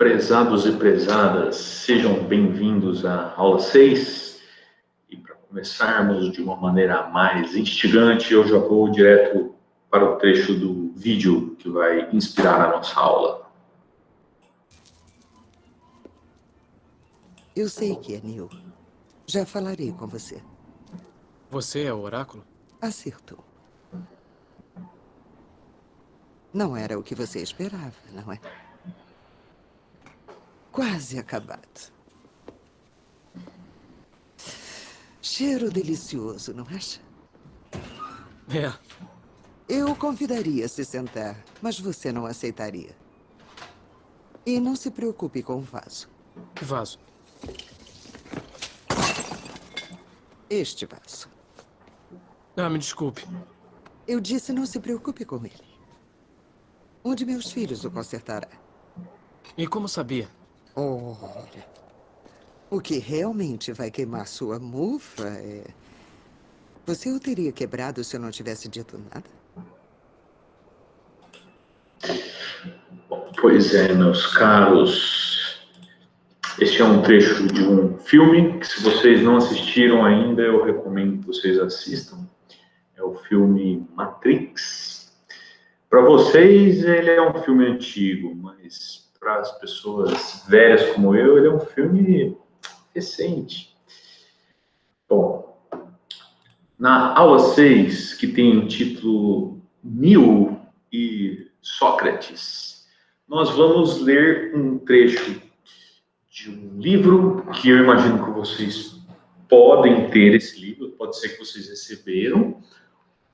Prezados e prezadas, sejam bem-vindos à aula 6. E para começarmos de uma maneira mais instigante, eu já vou direto para o trecho do vídeo que vai inspirar a nossa aula. Eu sei que é Neil. Já falarei com você. Você é o oráculo? Acertou. Não era o que você esperava, não é? Quase acabado. Cheiro delicioso, não acha? É. Eu convidaria a se sentar, mas você não aceitaria. E não se preocupe com o vaso. Que vaso? Este vaso. Me desculpe. Eu disse não se preocupe com ele. Um de meus filhos o consertará. E como sabia? Olha, o que realmente vai queimar sua mufa é... Você o teria quebrado se eu não tivesse dito nada? Bom, pois é, meus caros. Este é um trecho de um filme que, se vocês não assistiram ainda, eu recomendo que vocês assistam. É o filme Matrix. Para vocês, ele é um filme antigo, mas para as pessoas velhas como eu, ele é um filme recente. Bom, na aula 6, que tem o título Neo e Sócrates, nós vamos ler um trecho de um livro que eu imagino que vocês podem ter esse livro, pode ser que vocês receberam,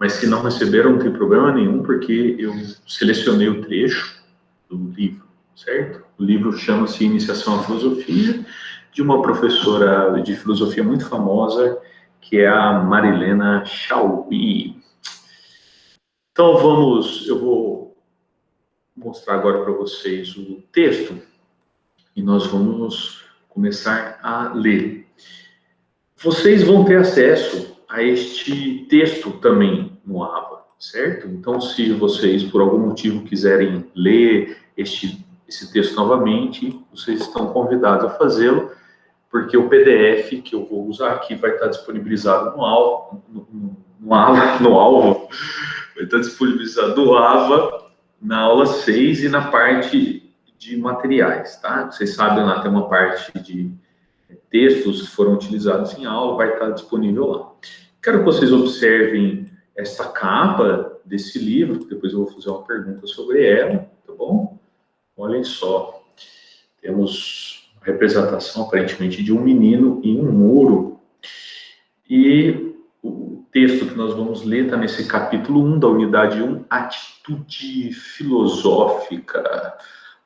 mas se não receberam não tem problema nenhum, porque eu selecionei o trecho do livro, certo? O livro chama-se Iniciação à Filosofia, de uma professora de filosofia muito famosa, que é a Marilena Chauí. Então eu vou mostrar agora para vocês o texto e nós vamos começar a ler. Vocês vão ter acesso a este texto também no Ava, certo? Então, se vocês, por algum motivo, quiserem ler esse texto novamente, vocês estão convidados a fazê-lo, porque o PDF que eu vou usar aqui vai estar disponibilizado no Ava, vai estar disponibilizado no Ava, na aula 6 e na parte de materiais, tá? Vocês sabem, lá tem uma parte de textos que foram utilizados em aula, vai estar disponível lá. Quero que vocês observem esta capa desse livro, depois eu vou fazer uma pergunta sobre ela, tá bom? Olhem só, temos a representação aparentemente de um menino em um muro, e o texto que nós vamos ler está nesse capítulo 1 da unidade 1, Atitude Filosófica.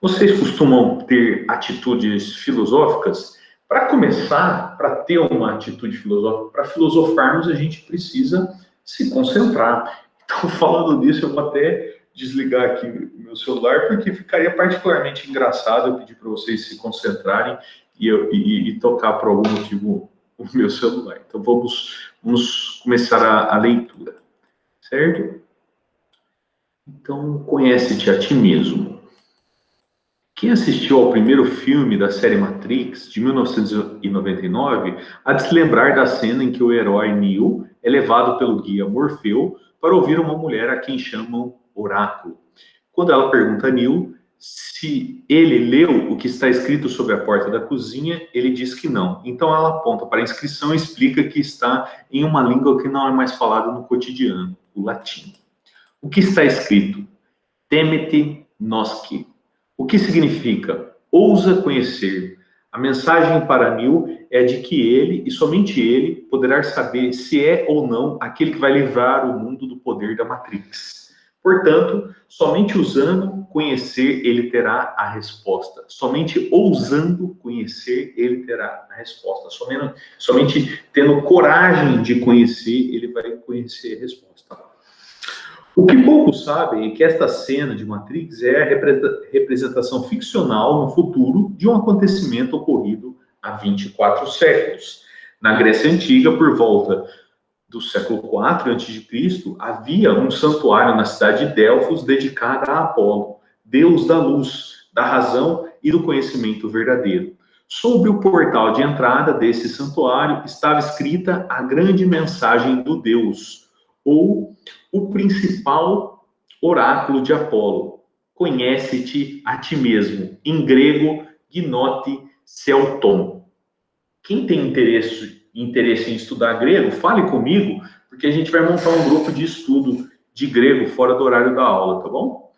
Vocês costumam ter atitudes filosóficas? Para começar, para ter uma atitude filosófica, para filosofarmos, a gente precisa se concentrar. Então, falando nisso, eu vou até desligar aqui o meu celular, porque ficaria particularmente engraçado eu pedir para vocês se concentrarem e tocar por algum motivo o meu celular. Então, vamos começar a leitura, certo? Então, conhece-te a ti mesmo. Quem assistiu ao primeiro filme da série Matrix, de 1999, há de se lembrar da cena em que o herói Neo é levado pelo guia Morfeu para ouvir uma mulher a quem chamam Oráculo. Quando ela pergunta a Neo se ele leu o que está escrito sobre a porta da cozinha, ele diz que não. Então ela aponta para a inscrição e explica que está em uma língua que não é mais falada no cotidiano, o latim. O que está escrito? Temete nosce. O que significa? Ousa conhecer. A mensagem para Neo é de que ele, e somente ele, poderá saber se é ou não aquele que vai livrar o mundo do poder da Matrix. Portanto, somente usando conhecer, ele terá a resposta. Somente ousando conhecer, ele terá a resposta. Somente tendo coragem de conhecer, ele vai conhecer a resposta. O que poucos sabem é que esta cena de Matrix é a representação ficcional no futuro de um acontecimento ocorrido há 24 séculos. Na Grécia Antiga, por volta do século IV a.C., havia um santuário na cidade de Delfos dedicado a Apolo, deus da luz, da razão e do conhecimento verdadeiro. Sobre o portal de entrada desse santuário estava escrita a grande mensagem do Deus, ou o principal oráculo de Apolo: conhece-te a ti mesmo, em grego, gnóti-selton. Quem tem interesse em estudar grego, fale comigo, porque a gente vai montar um grupo de estudo de grego fora do horário da aula, tá bom?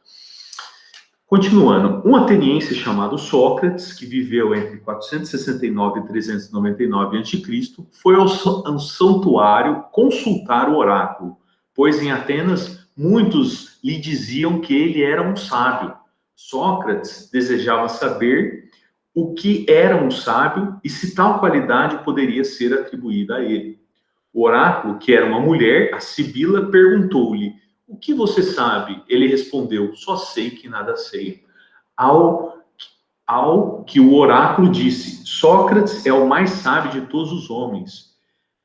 Continuando, um ateniense chamado Sócrates, que viveu entre 469 e 399 a.C., foi ao santuário consultar o oráculo, pois em Atenas muitos lhe diziam que ele era um sábio. Sócrates desejava saber o que era um sábio e se tal qualidade poderia ser atribuída a ele. O oráculo, que era uma mulher, a Sibila, perguntou-lhe: o que você sabe? Ele respondeu: só sei que nada sei. Ao que o oráculo disse: Sócrates é o mais sábio de todos os homens,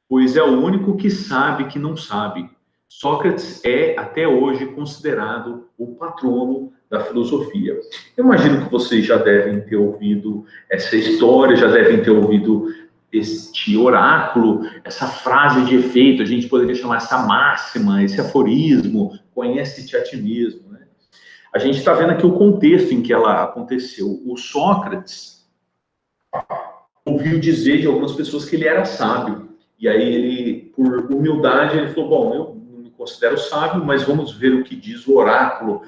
pois é o único que sabe que não sabe. Sócrates é, até hoje, considerado o patrono da filosofia. Eu imagino que vocês já devem ter ouvido essa história, já devem ter ouvido este oráculo, essa frase de efeito, a gente poderia chamar essa máxima, esse aforismo: conhece-te a ti mesmo, né? A gente está vendo aqui o contexto em que ela aconteceu. O Sócrates ouviu dizer de algumas pessoas que ele era sábio, e aí ele, por humildade, ele falou: bom, eu não me considero sábio, mas vamos ver o que diz o oráculo,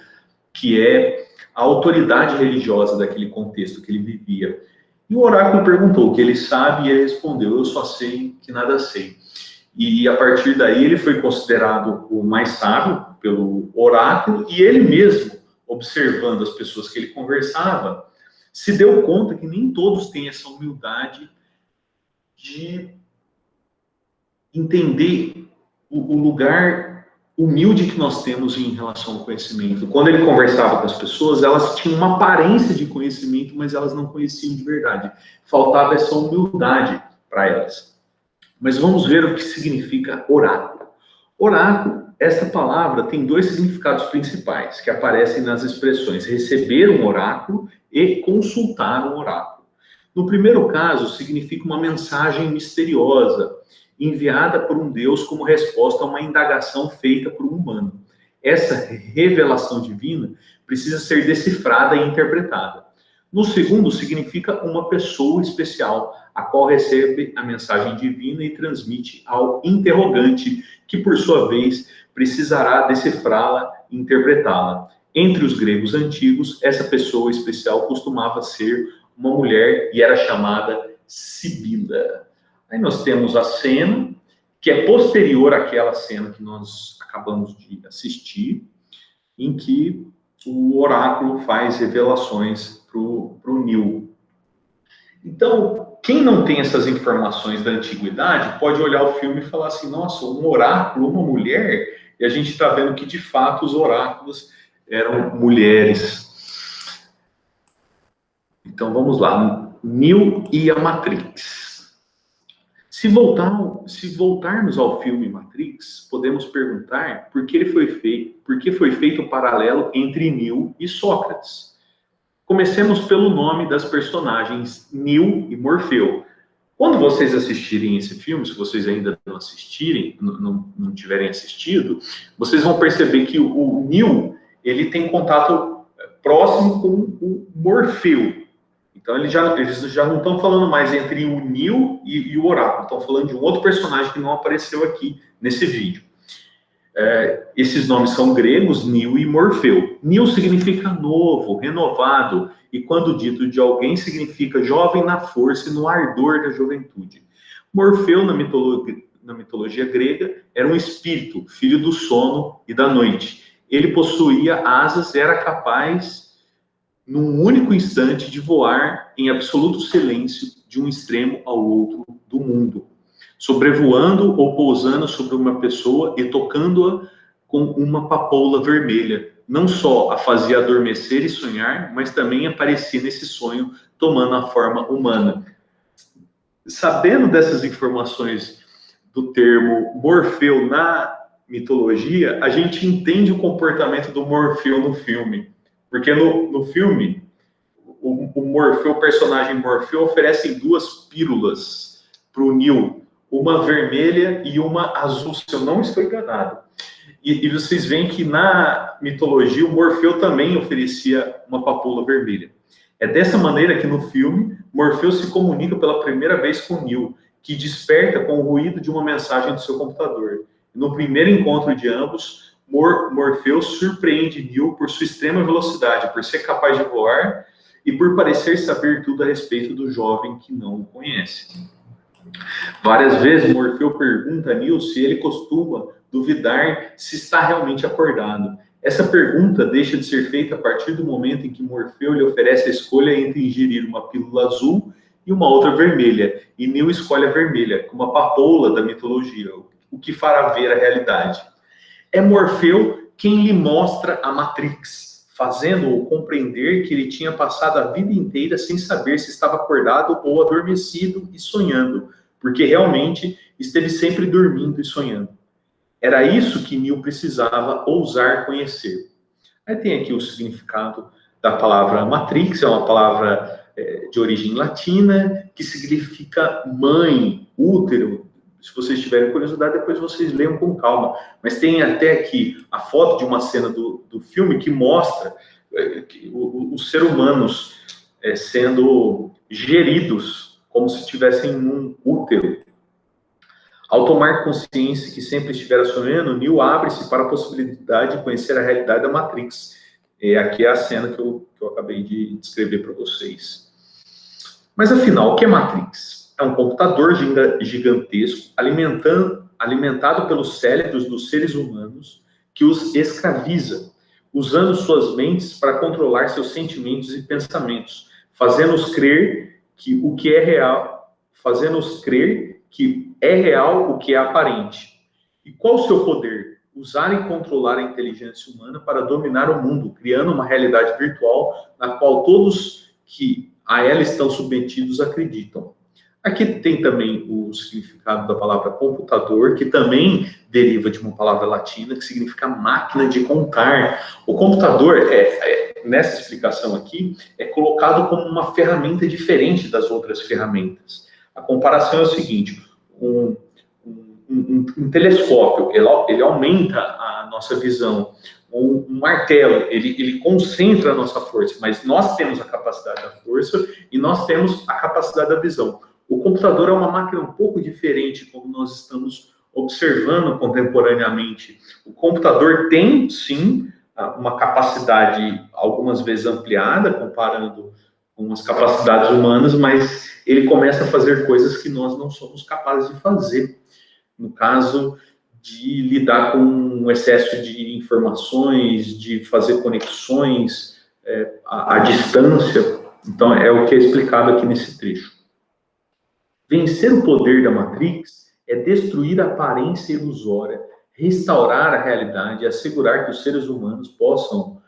que é a autoridade religiosa daquele contexto que ele vivia. E o oráculo perguntou o que ele sabe, e ele respondeu: eu só sei que nada sei. E a partir daí ele foi considerado o mais sábio pelo oráculo, e ele mesmo, observando as pessoas que ele conversava, se deu conta que nem todos têm essa humildade de entender o lugar humilde que nós temos em relação ao conhecimento. Quando ele conversava com as pessoas, elas tinham uma aparência de conhecimento, mas elas não conheciam de verdade. Faltava essa humildade para elas. Mas vamos ver o que significa oráculo. Oráculo, essa palavra tem dois significados principais que aparecem nas expressões receber um oráculo e consultar um oráculo. No primeiro caso, significa uma mensagem misteriosa, enviada por um Deus como resposta a uma indagação feita por um humano. Essa revelação divina precisa ser decifrada e interpretada. No segundo, significa uma pessoa especial, a qual recebe a mensagem divina e transmite ao interrogante, que por sua vez precisará decifrá-la e interpretá-la. Entre os gregos antigos, essa pessoa especial costumava ser uma mulher e era chamada Sibila. Aí nós temos a cena, que é posterior àquela cena que nós acabamos de assistir, em que o oráculo faz revelações para o Nil. Então, quem não tem essas informações da antiguidade pode olhar o filme e falar assim: nossa, um oráculo, uma mulher, e a gente está vendo que de fato os oráculos eram mulheres. Então vamos lá, Neo e a Matrix. Se voltarmos ao filme Matrix, podemos perguntar por que foi feito o paralelo entre Neo e Sócrates. Comecemos pelo nome das personagens Neo e Morfeu. Quando vocês assistirem esse filme, se vocês ainda não assistirem, não tiverem assistido, vocês vão perceber que o Neo, ele tem contato próximo com o Morfeu. Então eles já não estão falando mais entre o Neo e o Oráculo, estão falando de um outro personagem que não apareceu aqui nesse vídeo. Esses nomes são gregos, Neo e Morfeu. Neo significa novo, renovado, e quando dito de alguém, significa jovem na força e no ardor da juventude. Morfeu, na mitologia grega, era um espírito, filho do sono e da noite. Ele possuía asas e era capaz, num único instante, de voar em absoluto silêncio de um extremo ao outro do mundo, sobrevoando ou pousando sobre uma pessoa e tocando-a com uma papoula vermelha. Não só a fazia adormecer e sonhar, mas também aparecia nesse sonho tomando a forma humana. Sabendo dessas informações do termo Morfeu na mitologia, a gente entende o comportamento do Morfeu no filme. Porque no filme, o Morfeu, o personagem Morfeu, oferecem 2 pílulas para o Neo, uma vermelha e uma azul, se eu não estou enganado. E vocês veem que na mitologia o Morfeu também oferecia uma papoula vermelha. É dessa maneira que no filme Morfeu se comunica pela primeira vez com Neo, que desperta com o ruído de uma mensagem do seu computador. No primeiro encontro de ambos, Morfeu surpreende Neo por sua extrema velocidade, por ser capaz de voar e por parecer saber tudo a respeito do jovem que não o conhece. Várias vezes Morfeu pergunta a Neo se ele costuma duvidar se está realmente acordado. Essa pergunta deixa de ser feita a partir do momento em que Morfeu lhe oferece a escolha entre ingerir uma pílula azul e uma outra vermelha, e Neo escolhe a vermelha, como a papoula da mitologia, o que fará ver a realidade. É Morfeu quem lhe mostra a Matrix, fazendo-o compreender que ele tinha passado a vida inteira sem saber se estava acordado ou adormecido e sonhando, porque realmente esteve sempre dormindo e sonhando. Era isso que Neo precisava ousar conhecer. Aí tem aqui o significado da palavra Matrix, é uma palavra de origem latina, que significa mãe, útero. Se vocês tiverem curiosidade, depois vocês leiam com calma. Mas tem até aqui a foto de uma cena do filme que mostra os seres humanos sendo geridos como se estivessem num útero. Ao tomar consciência que sempre estivera sonhando, Neo abre-se para a possibilidade de conhecer a realidade da Matrix. Aqui é a cena que eu acabei de descrever para vocês. Mas afinal, o que é Matrix? É um computador gigantesco alimentado pelos cérebros dos seres humanos que os escraviza, usando suas mentes para controlar seus sentimentos e pensamentos, fazendo-os crer que o que é real, fazendo-os crer que é real o que é aparente. E qual o seu poder? Usar e controlar a inteligência humana para dominar o mundo, criando uma realidade virtual na qual todos que a ela estão submetidos acreditam. Aqui tem também o significado da palavra computador, que também deriva de uma palavra latina, que significa máquina de contar. O computador, nessa explicação aqui, é colocado como uma ferramenta diferente das outras ferramentas. A comparação é o seguinte, um telescópio, ele aumenta a nossa visão. Um martelo, ele concentra a nossa força, mas nós temos a capacidade da força e nós temos a capacidade da visão. O computador é uma máquina um pouco diferente, como nós estamos observando contemporaneamente. O computador tem, sim, uma capacidade algumas vezes ampliada, comparando com as capacidades humanas, mas ele começa a fazer coisas que nós não somos capazes de fazer. No caso de lidar com um excesso de informações, de fazer conexões à distância. Então, é o que é explicado aqui nesse trecho. Vencer o poder da Matrix é destruir a aparência ilusória, restaurar a realidade e assegurar que os seres humanos possam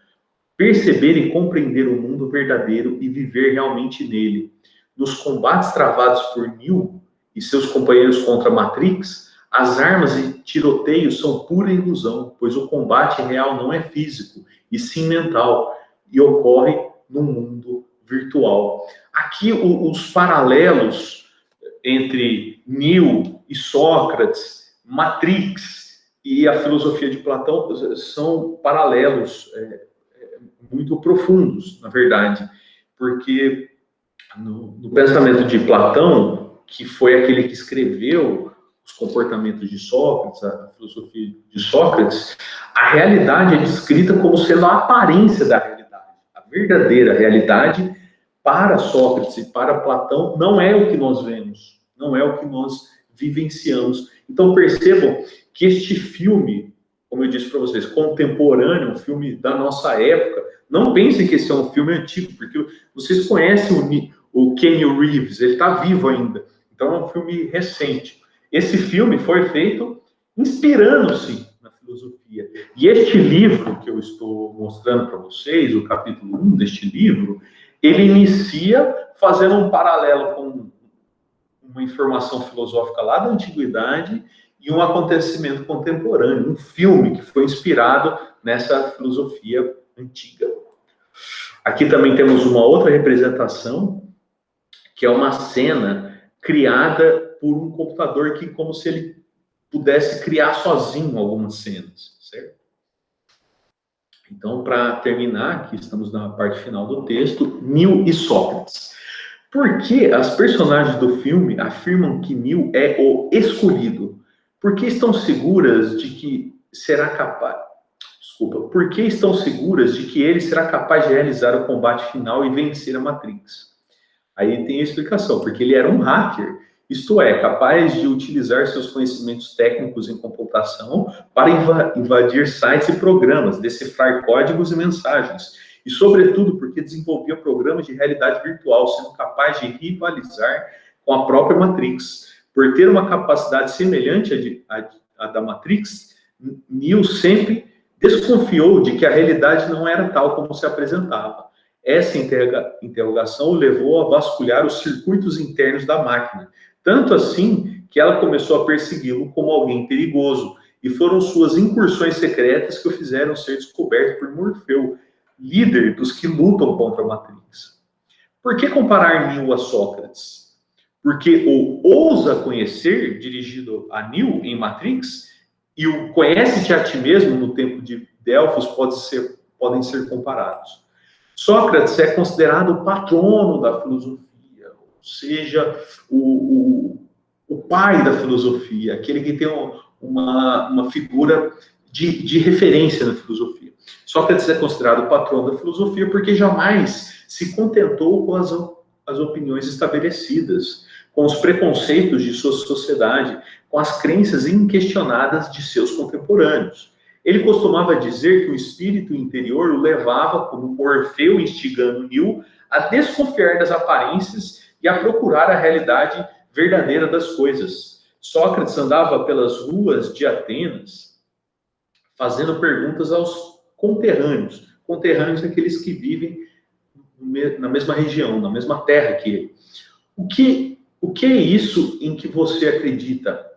perceber e compreender o mundo verdadeiro e viver realmente nele. Nos combates travados por Neo e seus companheiros contra a Matrix, as armas e tiroteios são pura ilusão, pois o combate real não é físico, e sim mental, e ocorre no mundo virtual. Aqui os paralelos entre Neo e Sócrates, Matrix e a filosofia de Platão são paralelos muito profundos, na verdade, porque no pensamento de Platão, que foi aquele que escreveu os comportamentos de Sócrates, a filosofia de Sócrates, a realidade é descrita como sendo a aparência da realidade. A verdadeira realidade, para Sócrates e para Platão, não é o que nós vemos, não é o que nós vivenciamos. Então percebam que este filme, como eu disse para vocês, contemporâneo, um filme da nossa época, não pensem que esse é um filme antigo, porque vocês conhecem o Keanu Reeves, ele está vivo ainda, então é um filme recente. Esse filme foi feito inspirando-se na filosofia. E este livro que eu estou mostrando para vocês, o capítulo 1 deste livro, ele inicia fazendo um paralelo com uma informação filosófica lá da antiguidade e um acontecimento contemporâneo, um filme que foi inspirado nessa filosofia antiga. Aqui também temos uma outra representação, que é uma cena criada por um computador que, como se ele pudesse criar sozinho algumas cenas, certo? Então, para terminar, aqui estamos na parte final do texto, Neo e Sócrates. Por que as personagens do filme afirmam que Neo é o escolhido? Por que estão seguras de que será capaz... Por que estão seguras de que ele será capaz de realizar o combate final e vencer a Matrix? Aí tem a explicação, porque ele era um hacker, isto é, capaz de utilizar seus conhecimentos técnicos em computação para invadir sites e programas, decifrar códigos e mensagens, e sobretudo porque desenvolvia programas de realidade virtual, sendo capaz de rivalizar com a própria Matrix. Por ter uma capacidade semelhante à da Matrix, Neo sempre desconfiou de que a realidade não era tal como se apresentava. Essa interrogação o levou a vasculhar os circuitos internos da máquina, tanto assim que ela começou a persegui-lo como alguém perigoso, e foram suas incursões secretas que o fizeram ser descoberto por Morfeu, líder dos que lutam contra a Matrix. Por que comparar Neo a Sócrates? Porque o ousa conhecer, dirigido a Neo em Matrix, e o conhece-te a ti mesmo no tempo de Delfos podem ser comparados. Sócrates é considerado o patrono da filosofia, ou seja, o pai da filosofia, aquele que tem uma figura de referência na filosofia. Sócrates é considerado o patrono da filosofia porque jamais se contentou com as opiniões estabelecidas, com os preconceitos de sua sociedade, com as crenças inquestionadas de seus contemporâneos. Ele costumava dizer que o espírito interior o levava, como Morfeu instigando Neo, a desconfiar das aparências e a procurar a realidade verdadeira das coisas. Sócrates andava pelas ruas de Atenas fazendo perguntas aos conterrâneos. Conterrâneos, aqueles que vivem na mesma região, na mesma terra que ele. O que é isso em que você acredita?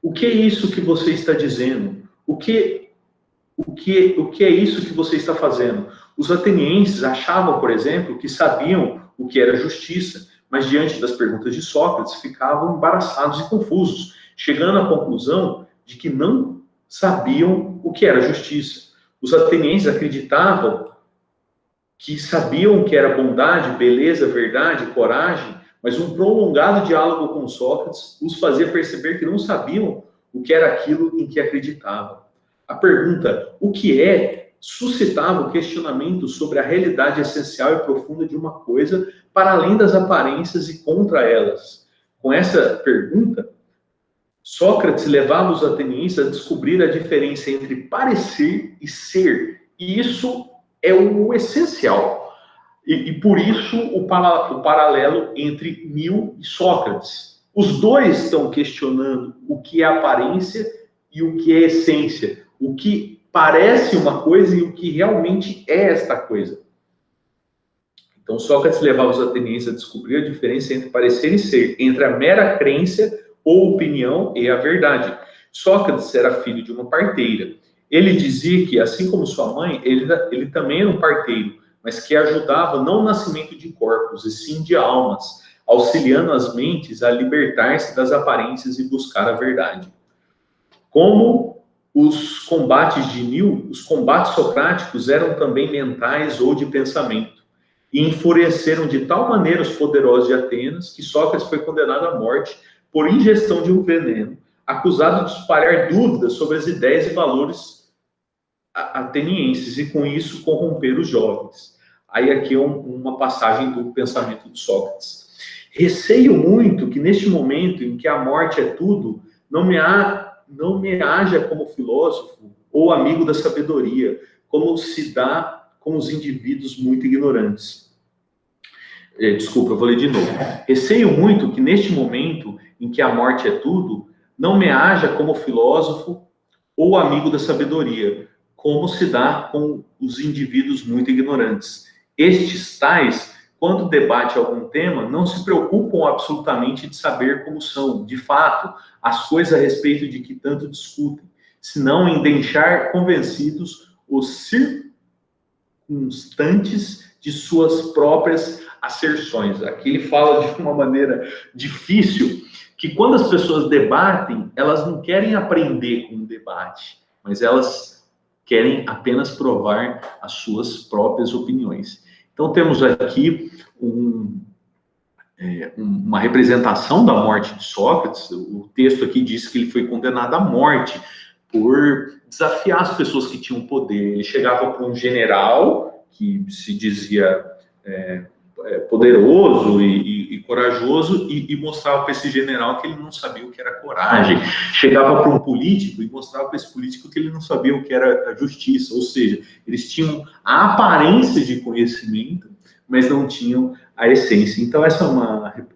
O que é isso que você está dizendo? O que é isso que você está fazendo? Os atenienses achavam, por exemplo, que sabiam o que era justiça, mas diante das perguntas de Sócrates ficavam embaraçados e confusos, chegando à conclusão de que não sabiam o que era justiça. Os atenienses acreditavam que sabiam o que era bondade, beleza, verdade, coragem, mas um prolongado diálogo com Sócrates os fazia perceber que não sabiam o que era aquilo em que acreditavam. A pergunta, o que é, suscitava o questionamento sobre a realidade essencial e profunda de uma coisa, para além das aparências e contra elas. Com essa pergunta, Sócrates levava os atenienses a descobrir a diferença entre parecer e ser. E isso é o essencial. E por isso o paralelo entre Neo e Sócrates. Os dois estão questionando o que é aparência e o que é essência. O que parece uma coisa e o que realmente é esta coisa. Então, Sócrates levava os atenienses a descobrir a diferença entre parecer e ser, entre a mera crença ou opinião e a verdade. Sócrates era filho de uma parteira. Ele dizia que, assim como sua mãe, ele também era um parteiro, mas que ajudava não o nascimento de corpos, e sim de almas, auxiliando as mentes a libertar-se das aparências e buscar a verdade. Como os combates de Neo, os combates socráticos eram também mentais ou de pensamento, e enfureceram de tal maneira os poderosos de Atenas que Sócrates foi condenado à morte por ingestão de um veneno, acusado de espalhar dúvidas sobre as ideias e valores atenienses e com isso corromper os jovens. Aí aqui é uma passagem do pensamento de Sócrates. Receio muito que neste momento em que a morte é tudo, não me haja como filósofo ou amigo da sabedoria, como se dá com os indivíduos muito ignorantes. Desculpa, eu vou ler de novo. Receio muito que neste momento em que a morte é tudo, não me haja como filósofo ou amigo da sabedoria, como se dá com os indivíduos muito ignorantes. Estes tais, quando debate algum tema, não se preocupam absolutamente de saber como são, de fato, as coisas a respeito de que tanto discutem, senão em deixar convencidos os circunstantes de suas próprias asserções. Aqui ele fala de uma maneira difícil, que quando as pessoas debatem, elas não querem aprender com o debate, mas elas querem apenas provar as suas próprias opiniões. Então temos aqui uma representação da morte de Sócrates. O texto aqui diz que ele foi condenado à morte por desafiar as pessoas que tinham poder. Ele chegava para um general que se dizia poderoso e corajoso e mostrava para esse general que ele não sabia o que era coragem. Chegava para um político e mostrava para esse político que ele não sabia o que era a justiça. Ou seja, eles tinham a aparência de conhecimento, mas não tinham a essência. Então, essa é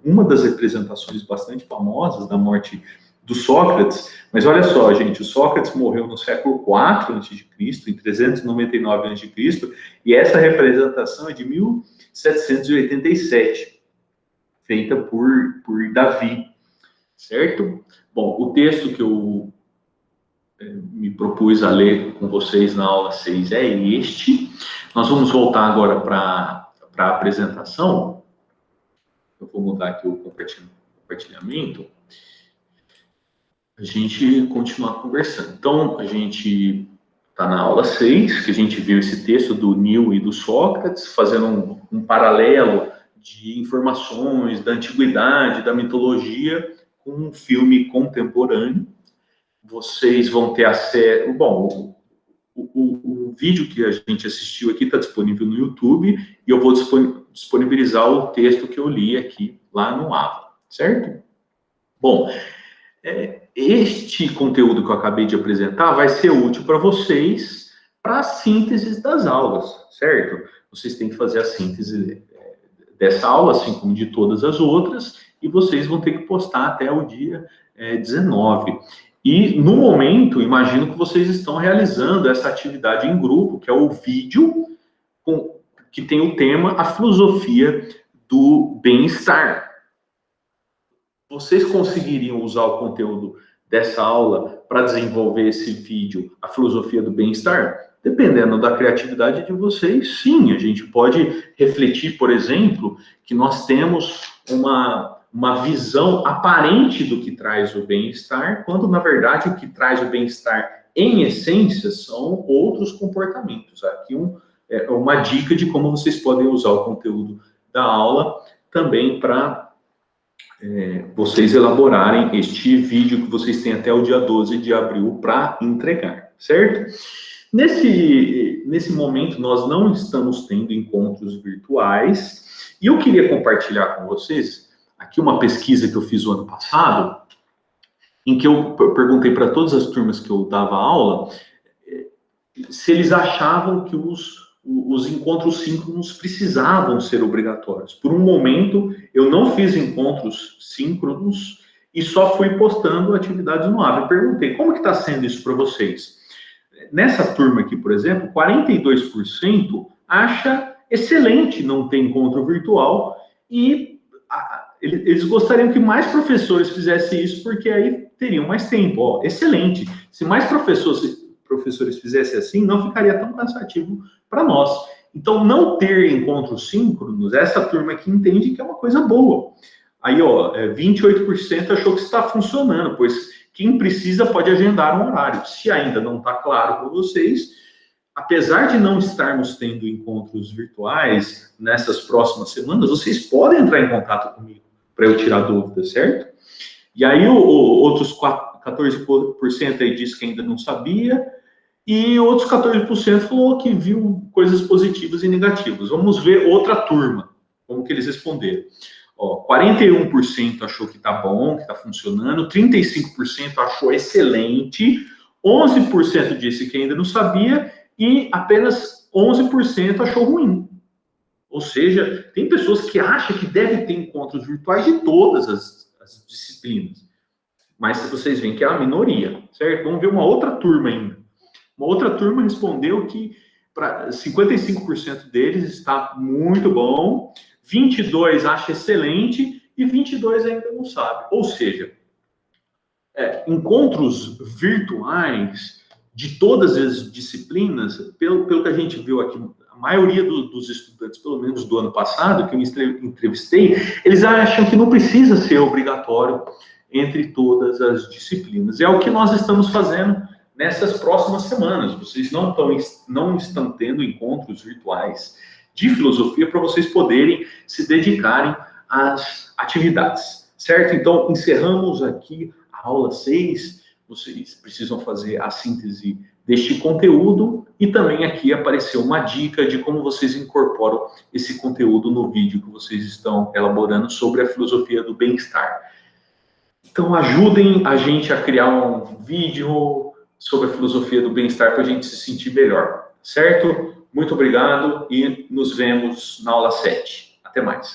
uma das representações bastante famosas da morte do Sócrates. Mas olha só, gente, o Sócrates morreu no século IV a.C., em 399 a.C., e essa representação é de 1787, feita por Davi, certo? Bom, o texto que eu me propus a ler com vocês na aula 6 é este. Nós vamos voltar agora para a apresentação. Eu vou mudar aqui o compartilhamento. A gente continuar conversando. Então, a gente está na aula 6, que a gente viu esse texto do Nil e do Sócrates, fazendo um paralelo de informações da antiguidade, da mitologia, com um filme contemporâneo. Vocês vão ter acesso... Bom, o vídeo que a gente assistiu aqui está disponível no YouTube, e eu vou disponibilizar o texto que eu li aqui, lá no Ava, certo? Bom, este conteúdo que eu acabei de apresentar vai ser útil para vocês para a síntese das aulas, certo? Vocês têm que fazer a síntese dessa aula, assim como de todas as outras, e vocês vão ter que postar até o dia 19. E, no momento, imagino que vocês estão realizando essa atividade em grupo, que é o vídeo que tem o tema A Filosofia do Bem-Estar. Vocês conseguiriam usar o conteúdo dessa aula para desenvolver esse vídeo, A Filosofia do Bem-Estar? Dependendo da criatividade de vocês, sim. A gente pode refletir, por exemplo, que nós temos uma visão aparente do que traz o bem-estar, quando, na verdade, o que traz o bem-estar, em essência, são outros comportamentos. Aqui uma dica de como vocês podem usar o conteúdo da aula também para vocês elaborarem este vídeo que vocês têm até o dia 12 de abril para entregar, certo? Nesse momento, nós não estamos tendo encontros virtuais, e eu queria compartilhar com vocês aqui uma pesquisa que eu fiz o ano passado, em que eu perguntei para todas as turmas que eu dava aula se eles achavam que os encontros síncronos precisavam ser obrigatórios. Por um momento, eu não fiz encontros síncronos e só fui postando atividades no Ava. Eu perguntei, como que está sendo isso para vocês? Nessa turma aqui, por exemplo, 42% acha excelente não ter encontro virtual e eles gostariam que mais professores fizessem isso, porque aí teriam mais tempo. Excelente. Se mais professores fizessem assim, não ficaria tão cansativo para nós. Então, não ter encontros síncronos, essa turma aqui entende que é uma coisa boa. Aí, 28% achou que está funcionando, pois quem precisa pode agendar um horário. Se ainda não está claro para vocês, apesar de não estarmos tendo encontros virtuais nessas próximas semanas, vocês podem entrar em contato comigo para eu tirar dúvidas, certo? E aí, outros 14% aí disse que ainda não sabia, e outros 14% falou que viu coisas positivas e negativas. Vamos ver outra turma, como que eles responderam. 41% achou que está bom, que está funcionando, 35% achou excelente, 11% disse que ainda não sabia, e apenas 11% achou ruim. Ou seja, tem pessoas que acham que deve ter encontros virtuais de todas as disciplinas. Mas vocês veem que é a minoria, certo? Vamos ver uma outra turma ainda. Uma outra turma respondeu que para 55% deles está muito bom, 22% acha excelente e 22% ainda não sabe. Ou seja, encontros virtuais de todas as disciplinas, pelo que a gente viu aqui, a maioria dos estudantes, pelo menos do ano passado, que eu entrevistei, eles acham que não precisa ser obrigatório entre todas as disciplinas. É o que nós estamos fazendo nessas próximas semanas. Vocês não estão tendo encontros virtuais de filosofia para vocês poderem se dedicarem às atividades, certo? Então, encerramos aqui a aula 6. Vocês precisam fazer a síntese deste conteúdo e também aqui apareceu uma dica de como vocês incorporam esse conteúdo no vídeo que vocês estão elaborando sobre a filosofia do bem-estar. Então, ajudem a gente a criar um vídeo sobre a filosofia do bem-estar para a gente se sentir melhor, certo? Muito obrigado e nos vemos na aula 7. Até mais.